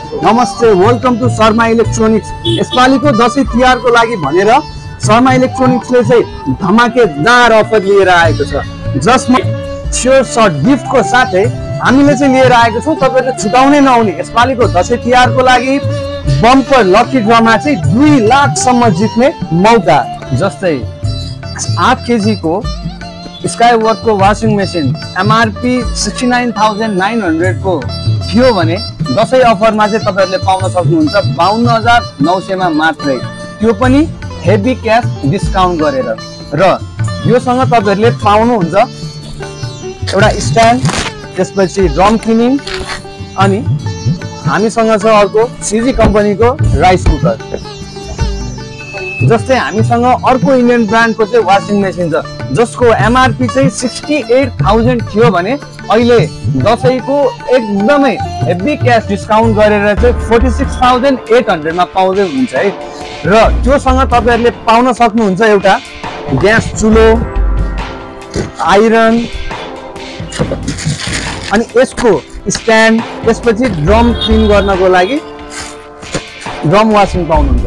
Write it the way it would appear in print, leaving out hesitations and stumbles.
नमस्ते, welcome to Sharma Electronics. यसपालिको दसैँ तिहारको लागि भनेर शर्मा इलेक्ट्रोनिक्सले चाहिँ धमाकेदार अफर लिएर आएको छ, जसमा स्योर सर्ट गिफ्टको साथै हामीले चाहिँ लिएर आएको छौँ। तपाईहरुले छुटाउनै नहुने यसपालिको दसैँ तिहारको लागि बम्पर लकी ड्रमा चाहिँ 2 लाखसम्म जित्ने मौका। जस्तै 8 केजी को स्काईवर्क को वाशिङ मेसिन एमआरपी 69,900 को थियो भने दसैँ अफरमा चाहिँ तपाईहरुले पाउन सक्नुहुन्छ 52,900 मा मात्रै, त्यो पनि हेभी क्याश डिस्काउन्ट गरेर। र योसँग तपाईहरुले पाउनुहुन्छ एउटा स्ट्यान्ड, त्यसपछि ड्रम क्लिनिङ, अनि हामीसँग छ अर्को सीजी कम्पनीको राइस कुकर। जस्तै हामीसँग अर्को इन्डियन ब्रान्डको चाहिँ वाशिङ मेसिन छ, जसको एमआरपी चाहिँ 68,000 थियो भने अहिले दसैँको एकदमै हेभी क्याश डिस्काउन्ट गरेर चाहिँ 46,800 मा पाउँदै हुन्छ है। र त्योसँग तपाईहरुले पाउन सक्नुहुन्छ एउटा ग्यास चुलो, आइरन, अनि यसको स्ट्यान्ड, त्यसपछि ड्रम क्लिन गर्नको लागि ड्रम वाशिङ पाउनुहुन्छ।